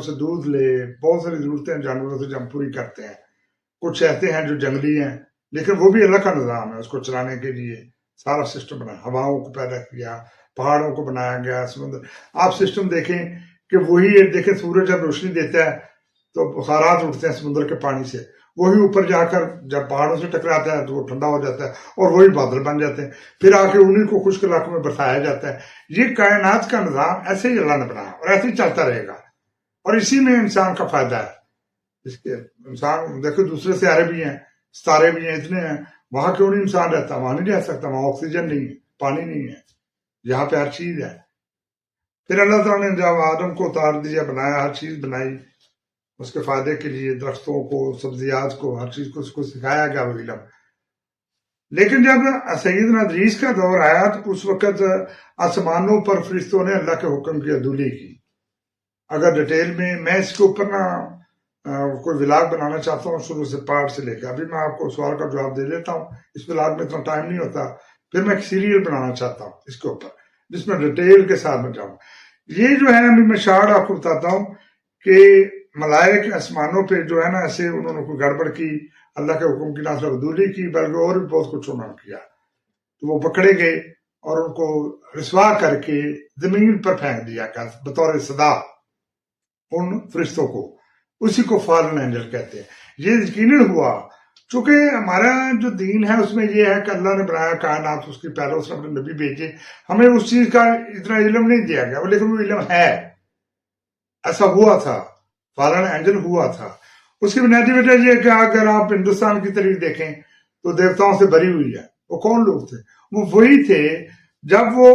से दूध ले, बहुत सारी ज़रूरतें जानवरों से हम पूरी करते हैं। कुछ ऐसे हैं जो जंगली हैं, लेकिन वो भी अल्लाह का निज़ाम है, उसको चलाने के लिए सारा सिस्टम बना, हवाओं को पैदा किया, पहाड़ों को बनाया गया, समुद्र। आप सिस्टम देखें कि वही देखें, सूरज जब रोशनी देता है तो बुखारात उठते हैं समुद्र के पानी से, वही ऊपर जाकर जब पहाड़ों से टकराता है तो वो ठंडा हो जाता है और वही बादल बन जाते हैं, फिर आके उन्हीं को खुश्क इलाकों में बरसाया जाता है। ये कायनात का निज़ाम ऐसे ही अल्लाह ने बनाया और ऐसे ही चलता रहेगा, और इसी में इंसान का फायदा है। इसके इंसान देखो दूसरे सितारे भी हैं, सितारे भी हैं, इतने हैं, वहां क्यों नहीं इंसान रहता? वहां नहीं रह सकता, वहां ऑक्सीजन नहीं है, पानी नहीं है, यहाँ पे हर चीज है। फिर अल्लाह ताला ने जब आदम को उतार दिया, बनाया, हर चीज बनाई उसके फायदे के लिए, दरख्तों को, सब्जियात को, हर चीज को उसको सिखाया गया वो इल्म। लेकिन जब सैयदना इदरीस का दौर आया तो उस वक्त आसमानों पर फरिश्तों ने अल्लाह के हुक्म की अदूली की। अगर डिटेल में मैं इसके ऊपर ना कोई व्लॉग बनाना चाहता हूँ शुरू से पार्ट से लेकर, अभी मैं आपको सवाल का जवाब दे देता हूँ, इस व्लॉग में इतना टाइम नहीं होता। फिर मैं एक सीरियल बनाना चाहता हूँ इसके ऊपर जिसमें डिटेल के साथ में जाऊँ। ये जो है अभी मैं शार्ट आपको बताता हूँ कि मलाइक आसमानों पे जो है ना ऐसे उन्होंने कोई गड़बड़ की, अल्लाह के हुक्म की ना सिर्फ अदूली की बल्कि और भी बहुत कुछ उन्होंने किया। तो वो पकड़े गए और उनको रिस्वा करके जमीन पर फेंक दिया गया बतौर सदा उन फरिश्तों को। उसी को फॉलन एंजल कहते हैं। ये यकीनन हुआ चूंकि हमारा जो दीन है उसमें ये है कि अल्लाह ने बनाया कायनात, उसकी पहले उसने अपने नबी भेजे, हमें उस चीज का इतना इल्म नहीं दिया गया, लेकिन वो इल्म है, ऐसा हुआ था, फॉलन एंजल हुआ था। उसकी बुनियादी वजह यह है कि अगर आप हिंदुस्तान की तारीख देखें तो देवताओं से भरी हुई है। वो कौन लोग थे? वो वही थे जब वो